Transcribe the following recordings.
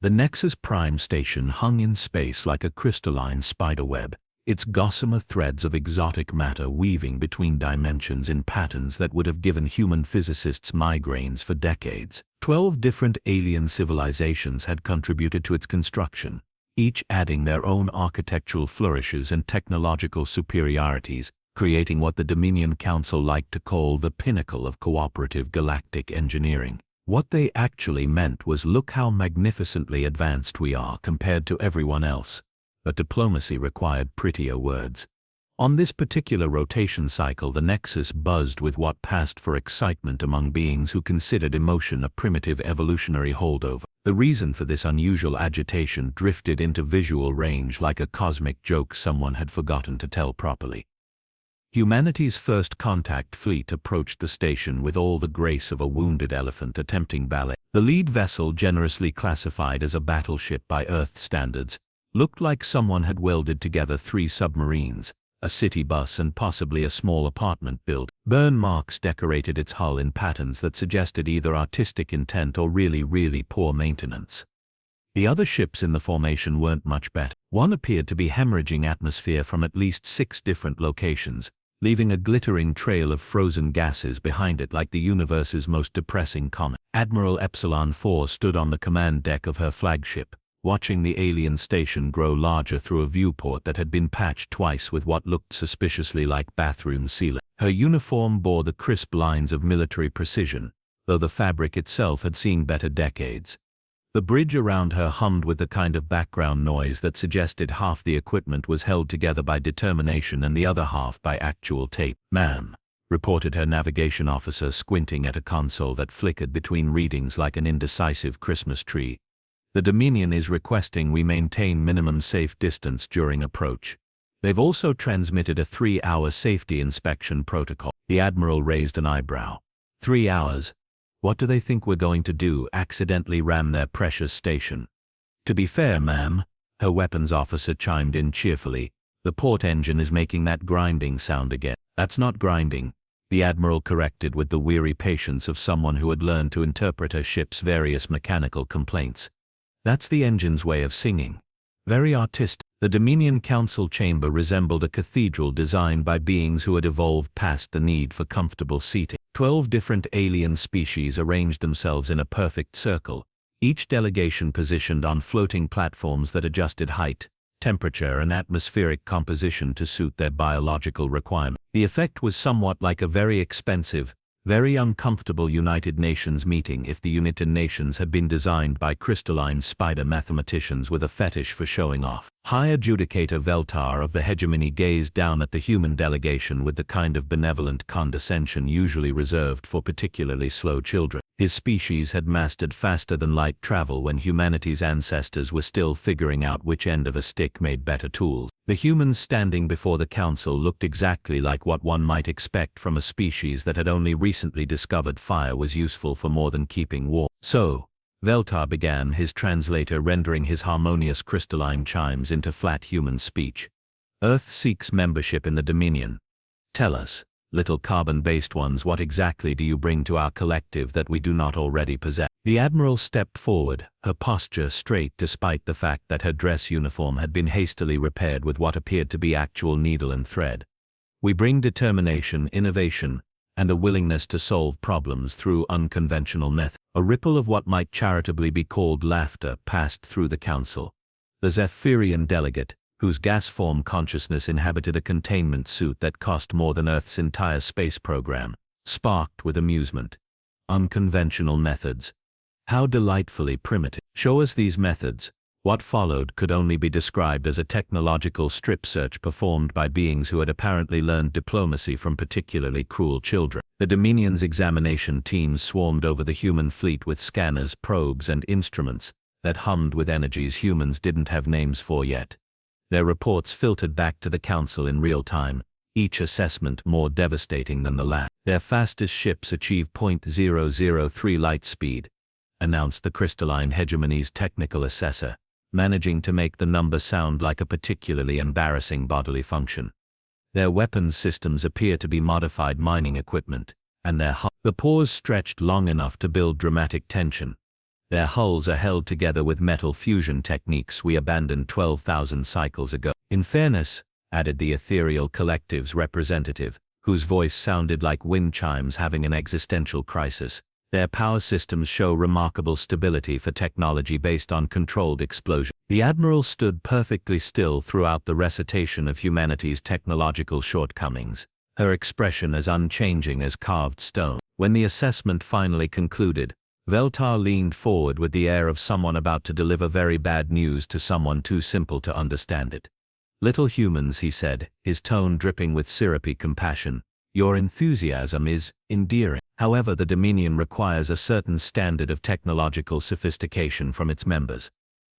The Nexus Prime station hung in space like a crystalline spiderweb, its gossamer threads of exotic matter weaving between dimensions in patterns that would have given human physicists migraines for decades. 12 different alien civilizations had contributed to its construction, each adding their own architectural flourishes and technological superiorities, creating what the Dominion Council liked to call the pinnacle of cooperative galactic engineering. What they actually meant was, look how magnificently advanced we are compared to everyone else. But diplomacy required prettier words. On this particular rotation cycle, the Nexus buzzed with what passed for excitement among beings who considered emotion a primitive evolutionary holdover. The reason for this unusual agitation drifted into visual range like a cosmic joke someone had forgotten to tell properly. Humanity's first contact fleet approached the station with all the grace of a wounded elephant attempting ballet. The lead vessel, generously classified as a battleship by Earth standards, looked like someone had welded together 3 submarines, a city bus and possibly a small apartment building. Burn marks decorated its hull in patterns that suggested either artistic intent or really poor maintenance. The other ships in the formation weren't much better. One appeared to be hemorrhaging atmosphere from at least 6 different locations, leaving a glittering trail of frozen gases behind it like the universe's most depressing comet. Admiral Epsilon 4 stood on the command deck of her flagship, watching the alien station grow larger through a viewport that had been patched twice with what looked suspiciously like bathroom ceiling. Her uniform bore the crisp lines of military precision, though the fabric itself had seen better decades. The bridge around her hummed with the kind of background noise that suggested half the equipment was held together by determination and the other half by actual tape. "Ma'am," reported her navigation officer, squinting at a console that flickered between readings like an indecisive Christmas tree. "The Dominion is requesting we maintain minimum safe distance during approach. They've also transmitted a 3-hour safety inspection protocol." The Admiral raised an eyebrow. 3 hours? What do they think we're going to do, accidentally ram their precious station? "To be fair, ma'am," her weapons officer chimed in cheerfully, "the port engine is making that grinding sound again." "That's not grinding," the Admiral corrected with the weary patience of someone who had learned to interpret her ship's various mechanical complaints. "That's the engine's way of singing. Very artistic." The Dominion Council chamber resembled a cathedral designed by beings who had evolved past the need for comfortable seating. 12 different alien species arranged themselves in a perfect circle, each delegation positioned on floating platforms that adjusted height, temperature and atmospheric composition to suit their biological requirements. The effect was somewhat like a very expensive, very uncomfortable United Nations meeting if the United Nations had been designed by crystalline spider mathematicians with a fetish for showing off. High Adjudicator Veltar of the hegemony gazed down at the human delegation with the kind of benevolent condescension usually reserved for particularly slow children. His species had mastered faster-than-light travel when humanity's ancestors were still figuring out which end of a stick made better tools. The humans standing before the council looked exactly like what one might expect from a species that had only recently discovered fire was useful for more than keeping warm. "So," Veltar began, his translator rendering his harmonious crystalline chimes into flat human speech, "Earth seeks membership in the Dominion. Tell us, little carbon-based ones, what exactly do you bring to our collective that we do not already possess?" The Admiral stepped forward, her posture straight despite the fact that her dress uniform had been hastily repaired with what appeared to be actual needle and thread. "We bring determination, innovation, and a willingness to solve problems through unconventional methods." A ripple of what might charitably be called laughter passed through the council. The Zephyrian delegate, whose gas form consciousness inhabited a containment suit that cost more than Earth's entire space program, sparked with amusement. "Unconventional methods. How delightfully primitive. Show us these methods." What followed could only be described as a technological strip search performed by beings who had apparently learned diplomacy from particularly cruel children. The Dominion's examination teams swarmed over the human fleet with scanners, probes, and instruments that hummed with energies humans didn't have names for yet. Their reports filtered back to the Council in real time, each assessment more devastating than the last. "Their fastest ships achieve .003 light speed," announced the crystalline hegemony's technical assessor, managing to make the number sound like a particularly embarrassing bodily function. "Their weapons systems appear to be modified mining equipment, and their The pause stretched long enough to build dramatic tension. Their hulls are held together with metal fusion techniques we abandoned 12,000 cycles ago. In fairness, added the ethereal collective's representative, whose voice sounded like wind chimes having an existential crisis, their power systems show remarkable stability for technology based on controlled explosion. The admiral stood perfectly still throughout the recitation of humanity's technological shortcomings, her expression as unchanging as carved stone. When the assessment finally concluded, Veltar leaned forward with the air of someone about to deliver very bad news to someone too simple to understand it. "Little humans," he said, his tone dripping with syrupy compassion, "your enthusiasm is endearing. However, the Dominion requires a certain standard of technological sophistication from its members.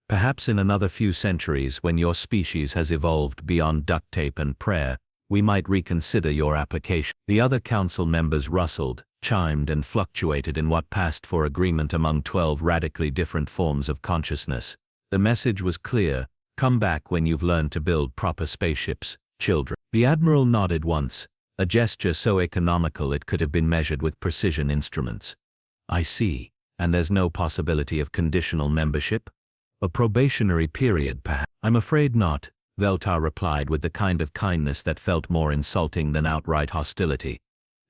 Perhaps in another few centuries, when your species has evolved beyond duct tape and prayer, we might reconsider your application." The other council members rustled, chimed and fluctuated in what passed for agreement among 12 radically different forms of consciousness. The message was clear: come back when you've learned to build proper spaceships, children. The admiral nodded once, a gesture so economical it could have been measured with precision instruments. "I see. And there's no possibility of conditional membership? A probationary period, perhaps?" "I'm afraid not," Veltar replied with the kind of kindness that felt more insulting than outright hostility.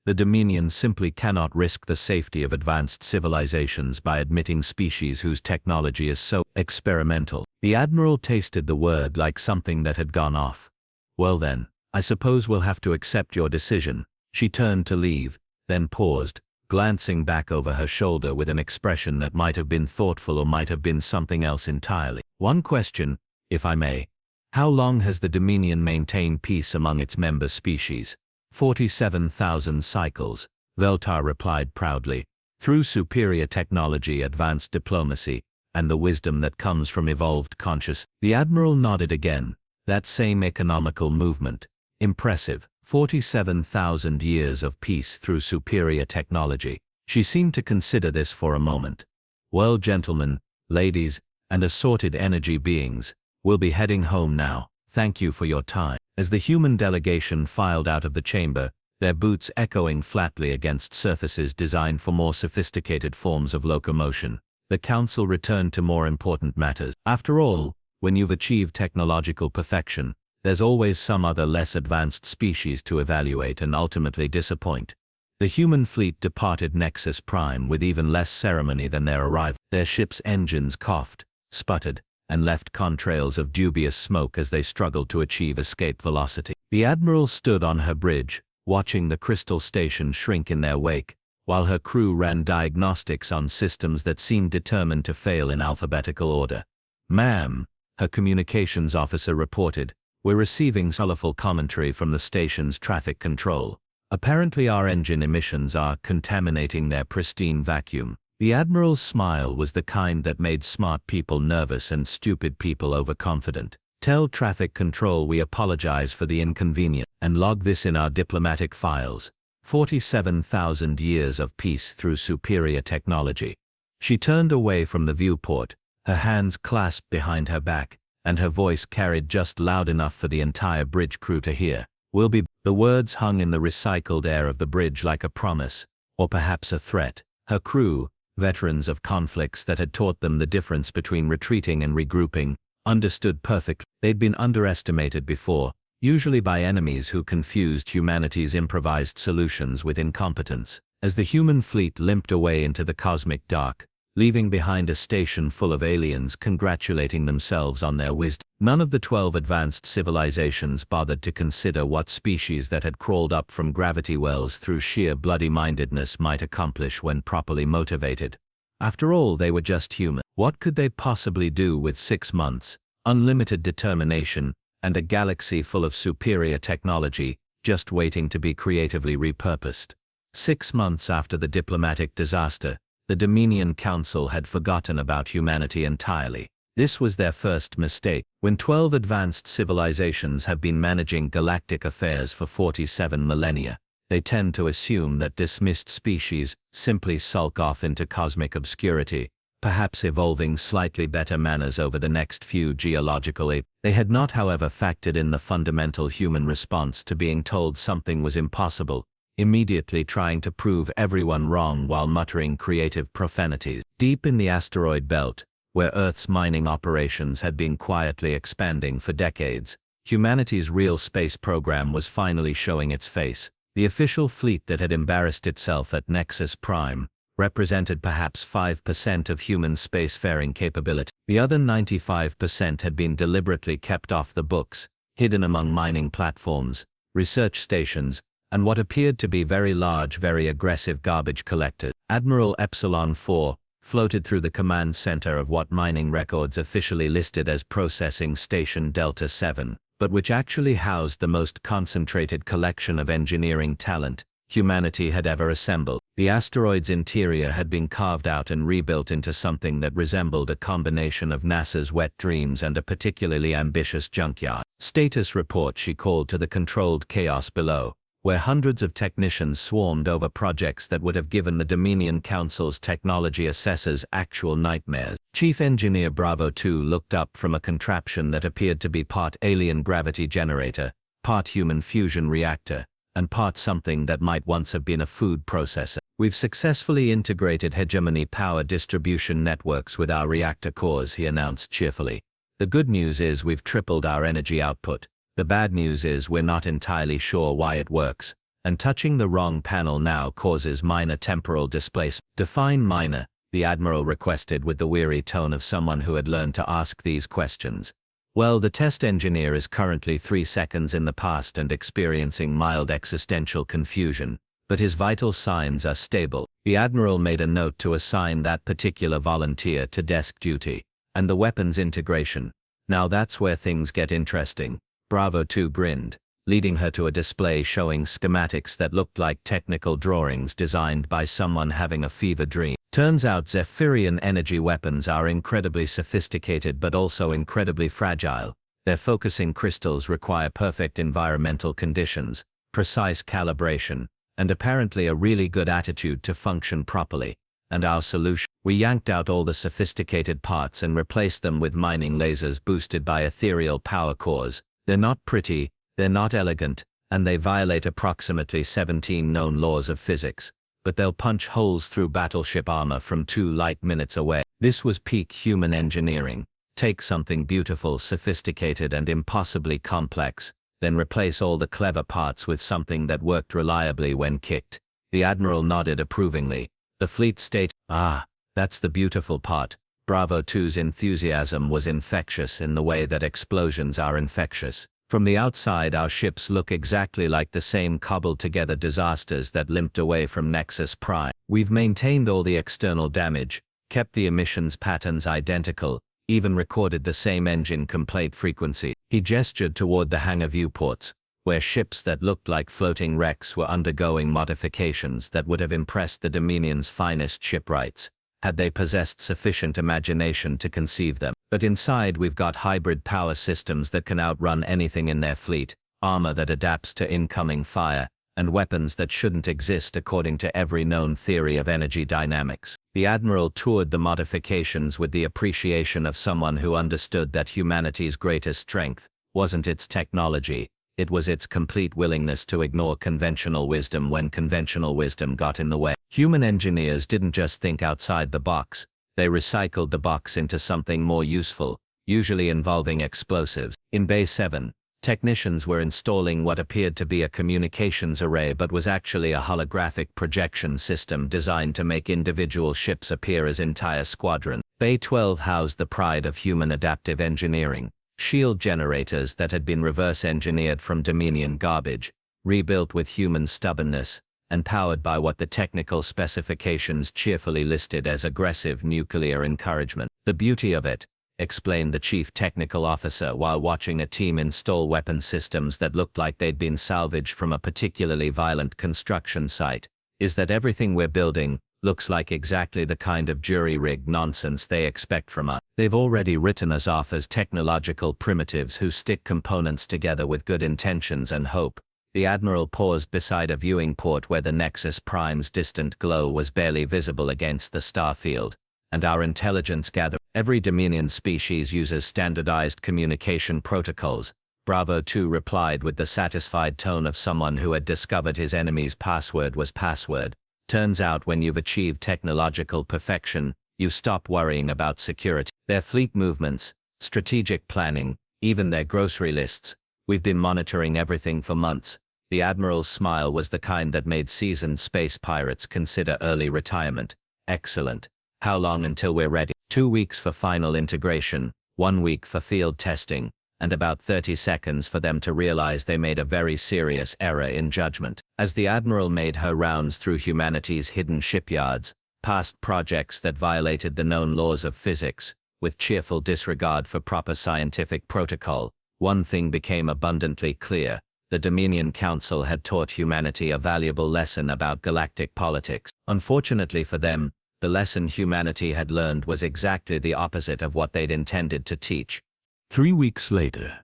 "The Dominion simply cannot risk the safety of advanced civilizations by admitting species whose technology is so experimental." The admiral tasted the word like something that had gone off. "Well then, I suppose we'll have to accept your decision." She turned to leave, then paused, glancing back over her shoulder with an expression that might have been thoughtful or might have been something else entirely. "One question, if I may. How long has the Dominion maintained peace among its member species?" 47,000 cycles, Veltar replied proudly, "through superior technology, advanced diplomacy, and the wisdom that comes from evolved consciousness." The admiral nodded again, that same economical movement. Impressive. 47,000 years of peace through superior technology. She seemed to consider this for a moment. "Well, gentlemen, ladies, and assorted energy beings, we'll be heading home now. Thank you for your time." As the human delegation filed out of the chamber, their boots echoing flatly against surfaces designed for more sophisticated forms of locomotion, the council returned to more important matters. After all, when you've achieved technological perfection, there's always some other less advanced species to evaluate and ultimately disappoint. The human fleet departed Nexus Prime with even less ceremony than their arrival. Their ship's engines coughed, sputtered, and left contrails of dubious smoke as they struggled to achieve escape velocity. The admiral stood on her bridge, watching the crystal station shrink in their wake, while her crew ran diagnostics on systems that seemed determined to fail in alphabetical order. "Ma'am," her communications officer reported, "we're receiving colorful commentary from the station's traffic control. Apparently our engine emissions are contaminating their pristine vacuum." The admiral's smile was the kind that made smart people nervous and stupid people overconfident. "Tell traffic control we apologize for the inconvenience, and log this in our diplomatic files. 47,000 years of peace through superior technology." She turned away from the viewport, her hands clasped behind her back, and her voice carried just loud enough for the entire bridge crew to hear. "We'll be..." The words hung in the recycled air of the bridge like a promise, or perhaps a threat. Her crew, veterans of conflicts that had taught them the difference between retreating and regrouping, understood perfectly. They'd been underestimated before, usually by enemies who confused humanity's improvised solutions with incompetence. As the human fleet limped away into the cosmic dark, leaving behind a station full of aliens congratulating themselves on their wisdom, none of the 12 advanced civilizations bothered to consider what species that had crawled up from gravity wells through sheer bloody-mindedness might accomplish when properly motivated. After all, they were just human. What could they possibly do with 6 months, unlimited determination, and a galaxy full of superior technology, just waiting to be creatively repurposed? 6 months after the diplomatic disaster, the Dominion Council had forgotten about humanity entirely. This was their first mistake. When 12 advanced civilizations have been managing galactic affairs for 47 millennia, they tend to assume that dismissed species simply sulk off into cosmic obscurity, perhaps evolving slightly better manners over the next few geological epochs. They had not, however, factored in the fundamental human response to being told something was impossible, immediately trying to prove everyone wrong while muttering creative profanities. Deep in the asteroid belt, where Earth's mining operations had been quietly expanding for decades, humanity's real space program was finally showing its face. The official fleet that had embarrassed itself at Nexus Prime represented perhaps 5% of human spacefaring capability. The other 95% had been deliberately kept off the books, hidden among mining platforms, research stations, and what appeared to be very large, very aggressive garbage collectors. Admiral Epsilon 4 floated through the command center of what mining records officially listed as Processing Station Delta 7, but which actually housed the most concentrated collection of engineering talent humanity had ever assembled. The asteroid's interior had been carved out and rebuilt into something that resembled a combination of NASA's wet dreams and a particularly ambitious junkyard. Status report, she called to the controlled chaos below, where hundreds of technicians swarmed over projects that would have given the Dominion Council's technology assessors actual nightmares. Chief Engineer Bravo 2 looked up from a contraption that appeared to be part alien gravity generator, part human fusion reactor, and part something that might once have been a food processor. We've successfully integrated hegemony power distribution networks with our reactor cores, he announced cheerfully. The good news is we've tripled our energy output. The bad news is we're not entirely sure why it works, and touching the wrong panel now causes minor temporal displacement. Define minor, the Admiral requested with the weary tone of someone who had learned to ask these questions. Well, the test engineer is currently 3 seconds in the past and experiencing mild existential confusion, but his vital signs are stable. The Admiral made a note to assign that particular volunteer to desk duty, and the weapons integration. Now that's where things get interesting. Bravo 2 grinned, leading her to a display showing schematics that looked like technical drawings designed by someone having a fever dream. Turns out Zephyrian energy weapons are incredibly sophisticated but also incredibly fragile. Their focusing crystals require perfect environmental conditions, precise calibration, and apparently a really good attitude to function properly. And our solution? We yanked out all the sophisticated parts and replaced them with mining lasers boosted by ethereal power cores. They're not pretty, they're not elegant, and they violate approximately 17 known laws of physics, but they'll punch holes through battleship armor from 2 light minutes away. This was peak human engineering. Take something beautiful, sophisticated, and impossibly complex, then replace all the clever parts with something that worked reliably when kicked. The Admiral nodded approvingly. The fleet stated, "Ah, that's the beautiful part." Bravo 2's enthusiasm was infectious in the way that explosions are infectious. From the outside, our ships look exactly like the same cobbled-together disasters that limped away from Nexus Prime. We've maintained all the external damage, kept the emissions patterns identical, even recorded the same engine complaint frequency. He gestured toward the hangar viewports, where ships that looked like floating wrecks were undergoing modifications that would have impressed the Dominion's finest shipwrights, had they possessed sufficient imagination to conceive them. But inside we've got hybrid power systems that can outrun anything in their fleet, armor that adapts to incoming fire, and weapons that shouldn't exist according to every known theory of energy dynamics. The Admiral toured the modifications with the appreciation of someone who understood that humanity's greatest strength wasn't its technology, it was its complete willingness to ignore conventional wisdom when conventional wisdom got in the way. Human engineers didn't just think outside the box, they recycled the box into something more useful, usually involving explosives. In Bay 7, technicians were installing what appeared to be a communications array but was actually a holographic projection system designed to make individual ships appear as entire squadrons. Bay 12 housed the pride of human adaptive engineering, shield generators that had been reverse-engineered from Dominion garbage, rebuilt with human stubbornness, and powered by what the technical specifications cheerfully listed as aggressive nuclear encouragement. The beauty of it, explained the chief technical officer while watching a team install weapon systems that looked like they'd been salvaged from a particularly violent construction site, is that everything we're building looks like exactly the kind of jury-rigged nonsense they expect from us. They've already written us off as technological primitives who stick components together with good intentions and hope. The Admiral paused beside a viewing port where the Nexus Prime's distant glow was barely visible against the star field, and our intelligence gathered. Every Dominion species uses standardized communication protocols, Bravo 2 replied with the satisfied tone of someone who had discovered his enemy's password was password. Turns out when you've achieved technological perfection, you stop worrying about security. Their fleet movements, strategic planning, even their grocery lists. We've been monitoring everything for months. The admiral's smile was the kind that made seasoned space pirates consider early retirement. Excellent. How long until we're ready? 2 weeks for final integration, 1 week for field testing, and about 30 seconds for them to realize they made a very serious error in judgment. As the admiral made her rounds through humanity's hidden shipyards, past projects that violated the known laws of physics, with cheerful disregard for proper scientific protocol, one thing became abundantly clear: the Dominion Council had taught humanity a valuable lesson about galactic politics. Unfortunately for them, the lesson humanity had learned was exactly the opposite of what they'd intended to teach. 3 weeks later,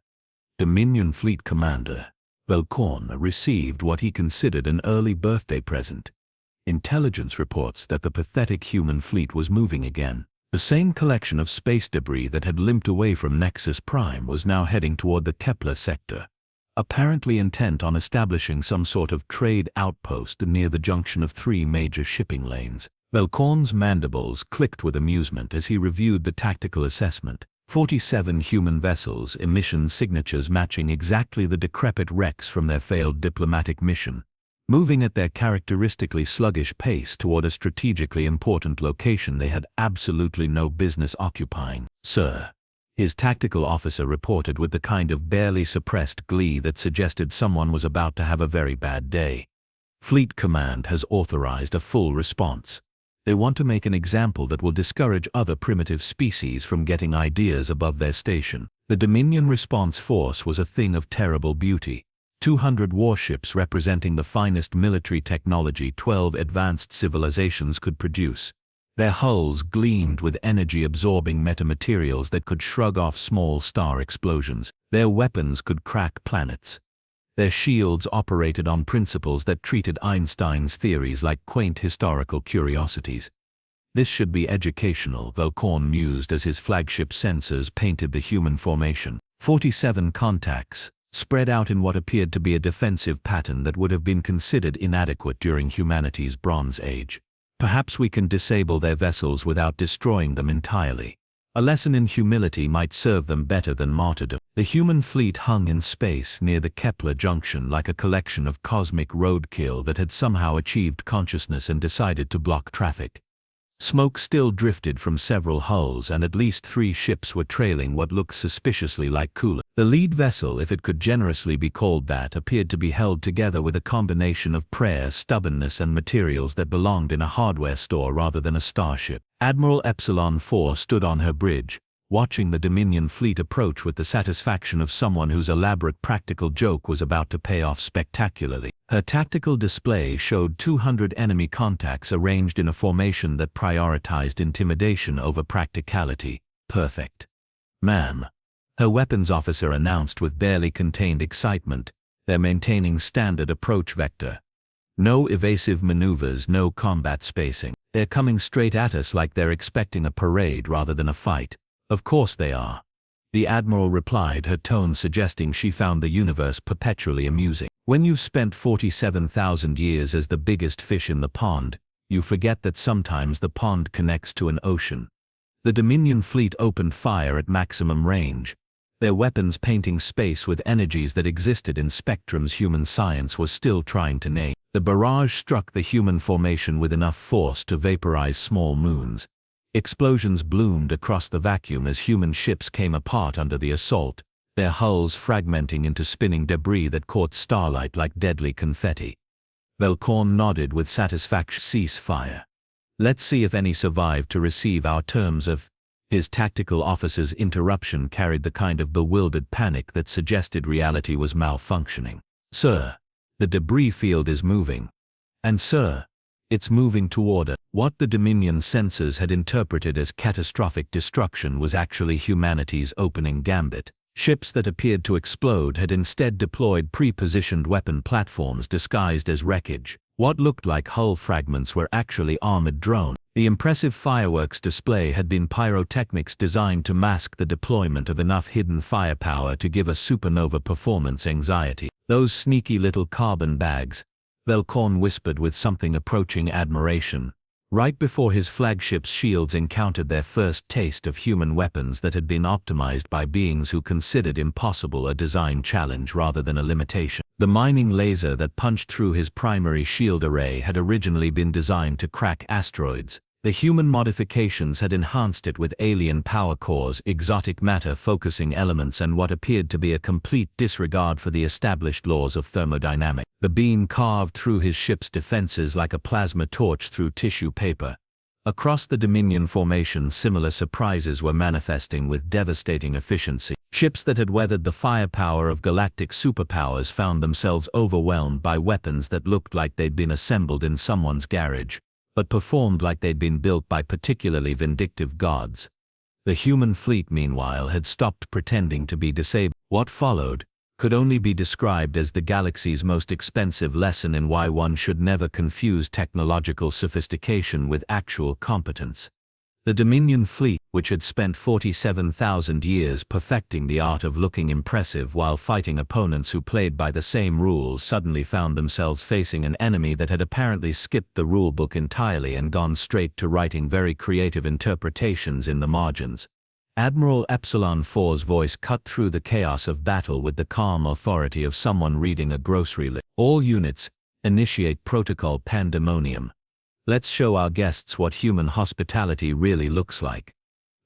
Dominion Fleet Commander Velkorn received what he considered an early birthday present. Intelligence reports that the pathetic human fleet was moving again. The same collection of space debris that had limped away from Nexus Prime was now heading toward the Kepler sector, apparently intent on establishing some sort of trade outpost near the junction of 3 major shipping lanes. Velkorn's mandibles clicked with amusement as he reviewed the tactical assessment. 47 human vessels, emission signatures matching exactly the decrepit wrecks from their failed diplomatic mission, moving at their characteristically sluggish pace toward a strategically important location they had absolutely no business occupying. "Sir," his tactical officer reported with the kind of barely suppressed glee that suggested someone was about to have a very bad day. "Fleet Command has authorized a full response. They want to make an example that will discourage other primitive species from getting ideas above their station." The Dominion response force was a thing of terrible beauty. 200 warships representing the finest military technology 12 advanced civilizations could produce. Their hulls gleamed with energy-absorbing metamaterials that could shrug off small star explosions. Their weapons could crack planets. Their shields operated on principles that treated Einstein's theories like quaint historical curiosities. This should be educational, Velkorn mused as his flagship sensors painted the human formation. 47 contacts, spread out in what appeared to be a defensive pattern that would have been considered inadequate during humanity's Bronze Age. Perhaps we can disable their vessels without destroying them entirely. A lesson in humility might serve them better than martyrdom. The human fleet hung in space near the Kepler junction like a collection of cosmic roadkill that had somehow achieved consciousness and decided to block traffic. Smoke still drifted from several hulls and at least 3 ships were trailing what looked suspiciously like coolant. The lead vessel, if it could generously be called that, appeared to be held together with a combination of prayer, stubbornness and materials that belonged in a hardware store rather than a starship. Admiral Epsilon 4 stood on her bridge, watching the Dominion fleet approach with the satisfaction of someone whose elaborate practical joke was about to pay off spectacularly. Her tactical display showed 200 enemy contacts arranged in a formation that prioritized intimidation over practicality. "Perfect, ma'am," her weapons officer announced with barely contained excitement. "They're maintaining standard approach vector. No evasive maneuvers, no combat spacing. They're coming straight at us like they're expecting a parade rather than a fight." "Of course they are," the admiral replied, her tone suggesting she found the universe perpetually amusing. "When you've spent 47,000 years as the biggest fish in the pond, you forget that sometimes the pond connects to an ocean." The Dominion fleet opened fire at maximum range, their weapons painting space with energies that existed in spectrums human science was still trying to name. The barrage struck the human formation with enough force to vaporize small moons. Explosions bloomed across the vacuum as human ships came apart under the assault, their hulls fragmenting into spinning debris that caught starlight like deadly confetti. Velkorn nodded with satisfaction. "Cease fire. Let's see if any survive to receive our terms of..." His tactical officer's interruption carried the kind of bewildered panic that suggested reality was malfunctioning. "Sir, the debris field is moving. And sir, it's moving toward us." What the Dominion sensors had interpreted as catastrophic destruction was actually humanity's opening gambit. Ships that appeared to explode had instead deployed pre-positioned weapon platforms disguised as wreckage. What looked like hull fragments were actually armored drones. The impressive fireworks display had been pyrotechnics designed to mask the deployment of enough hidden firepower to give a supernova performance anxiety. Those sneaky little carbon bags, Velkorn whispered with something approaching admiration. Right before his flagship's shields encountered their first taste of human weapons that had been optimized by beings who considered impossible a design challenge rather than a limitation. The mining laser that punched through his primary shield array had originally been designed to crack asteroids. The human modifications had enhanced it with alien power cores, exotic matter-focusing elements, and what appeared to be a complete disregard for the established laws of thermodynamics. The beam carved through his ship's defenses like a plasma torch through tissue paper. Across the Dominion formation, similar surprises were manifesting with devastating efficiency. Ships that had weathered the firepower of galactic superpowers found themselves overwhelmed by weapons that looked like they'd been assembled in someone's garage, but performed like they'd been built by particularly vindictive gods. The human fleet, meanwhile, had stopped pretending to be disabled. What followed could only be described as the galaxy's most expensive lesson in why one should never confuse technological sophistication with actual competence. The Dominion fleet, which had spent 47,000 years perfecting the art of looking impressive while fighting opponents who played by the same rules, suddenly found themselves facing an enemy that had apparently skipped the rulebook entirely and gone straight to writing very creative interpretations in the margins. Admiral Epsilon 4's voice cut through the chaos of battle with the calm authority of someone reading a grocery list. All units, initiate protocol pandemonium. Let's show our guests what human hospitality really looks like.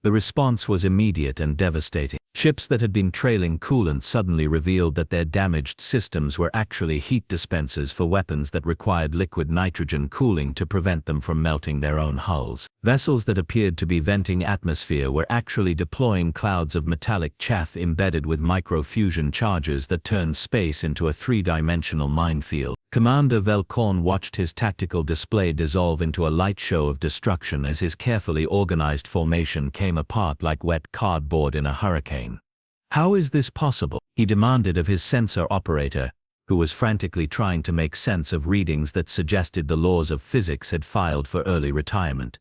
The response was immediate and devastating. Ships that had been trailing coolant suddenly revealed that their damaged systems were actually heat dispensers for weapons that required liquid nitrogen cooling to prevent them from melting their own hulls. Vessels that appeared to be venting atmosphere were actually deploying clouds of metallic chaff embedded with microfusion charges that turned space into a three-dimensional minefield. Commander Velkorn watched his tactical display dissolve into a light show of destruction as his carefully organized formation came apart like wet cardboard in a hurricane. How is this possible? He demanded of his sensor operator, who was frantically trying to make sense of readings that suggested the laws of physics had filed for early retirement.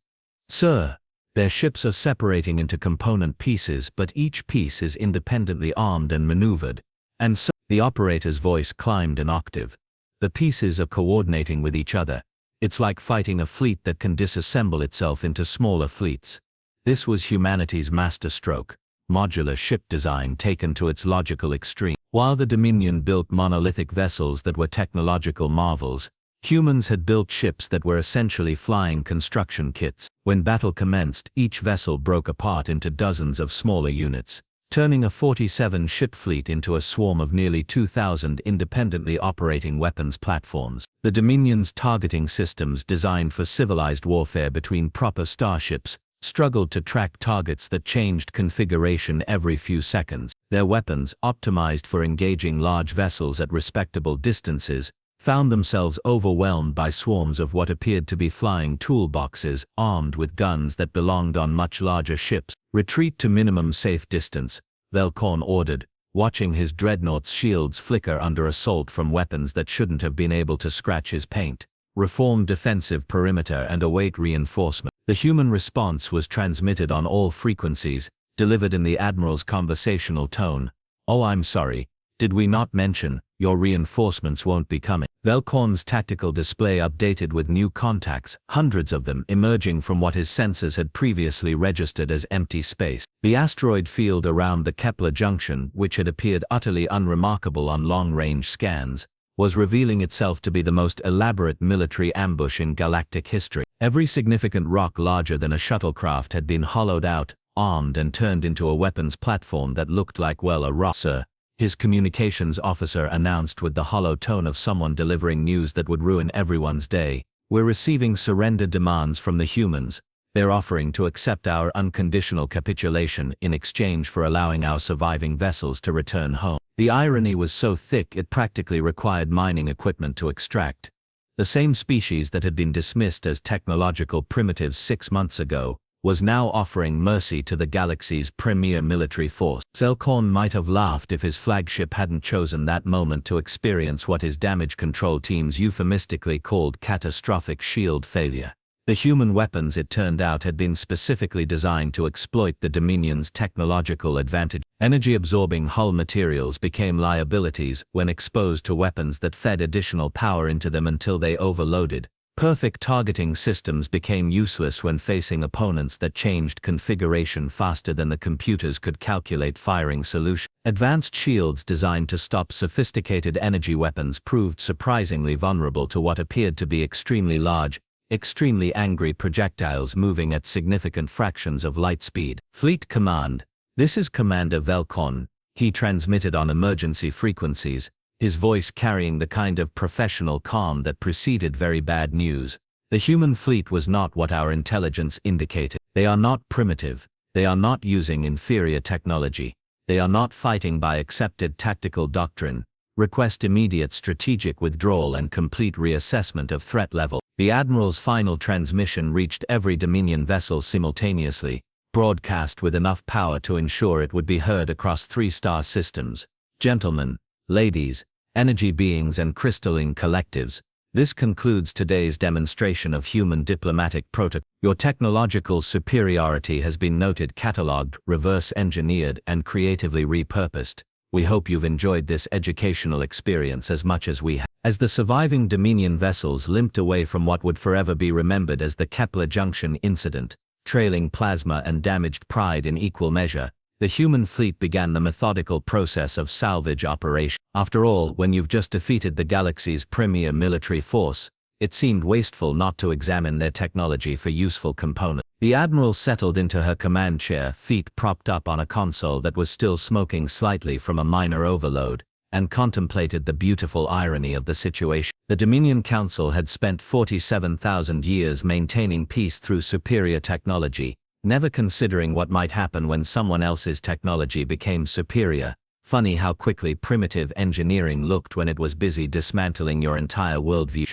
Sir, their ships are separating into component pieces, but each piece is independently armed and maneuvered, and so the operator's voice climbed an octave. The pieces are coordinating with each other. It's like fighting a fleet that can disassemble itself into smaller fleets. This was humanity's masterstroke, modular ship design taken to its logical extreme. While the Dominion built monolithic vessels that were technological marvels, humans had built ships that were essentially flying construction kits. When battle commenced, each vessel broke apart into dozens of smaller units, turning a 47-ship fleet into a swarm of nearly 2,000 independently operating weapons platforms. The Dominion's targeting systems, designed for civilized warfare between proper starships, struggled to track targets that changed configuration every few seconds. Their weapons, optimized for engaging large vessels at respectable distances, found themselves overwhelmed by swarms of what appeared to be flying toolboxes, armed with guns that belonged on much larger ships. Retreat to minimum safe distance, Velkorn ordered, watching his dreadnought's shields flicker under assault from weapons that shouldn't have been able to scratch his paint. Reform defensive perimeter and await reinforcement. The human response was transmitted on all frequencies, delivered in the Admiral's conversational tone. "Oh, I'm sorry. Did we not mention, your reinforcements won't be coming?" Velkorn's tactical display updated with new contacts, hundreds of them emerging from what his sensors had previously registered as empty space. The asteroid field around the Kepler junction, which had appeared utterly unremarkable on long-range scans, was revealing itself to be the most elaborate military ambush in galactic history. Every significant rock larger than a shuttlecraft had been hollowed out, armed, and turned into a weapons platform that looked like, well, a rock. "Sir," his communications officer announced with the hollow tone of someone delivering news that would ruin everyone's day, "we're receiving surrender demands from the humans. They're offering to accept our unconditional capitulation in exchange for allowing our surviving vessels to return home." The irony was so thick it practically required mining equipment to extract. The same species that had been dismissed as technological primitives 6 months ago, was now offering mercy to the galaxy's premier military force. Zelkorn might have laughed if his flagship hadn't chosen that moment to experience what his damage control teams euphemistically called catastrophic shield failure. The human weapons, it turned out, had been specifically designed to exploit the Dominion's technological advantage. Energy-absorbing hull materials became liabilities when exposed to weapons that fed additional power into them until they overloaded. Perfect targeting systems became useless when facing opponents that changed configuration faster than the computers could calculate firing solutions. Advanced shields designed to stop sophisticated energy weapons proved surprisingly vulnerable to what appeared to be extremely large, extremely angry projectiles moving at significant fractions of light speed. Fleet Command. This is Commander Velkon, he transmitted on emergency frequencies, his voice carrying the kind of professional calm that preceded very bad news. The human fleet was not what our intelligence indicated. They are not primitive. They are not using inferior technology. They are not fighting by accepted tactical doctrine. Request immediate strategic withdrawal and complete reassessment of threat level. The Admiral's final transmission reached every Dominion vessel simultaneously, broadcast with enough power to ensure it would be heard across 3-star systems. Gentlemen, ladies, energy beings and crystalline collectives, this concludes today's demonstration of human diplomatic protocol. Your technological superiority has been noted, catalogued, reverse-engineered, and creatively repurposed. We hope you've enjoyed this educational experience as much as we have. As the surviving Dominion vessels limped away from what would forever be remembered as the Kepler Junction incident, trailing plasma and damaged pride in equal measure, the human fleet began the methodical process of salvage operation. After all, when you've just defeated the galaxy's premier military force, it seemed wasteful not to examine their technology for useful components. The Admiral settled into her command chair, feet propped up on a console that was still smoking slightly from a minor overload, and contemplated the beautiful irony of the situation. The Dominion Council had spent 47,000 years maintaining peace through superior technology, never considering what might happen when someone else's technology became superior. Funny how quickly primitive engineering looked when it was busy dismantling your entire worldview.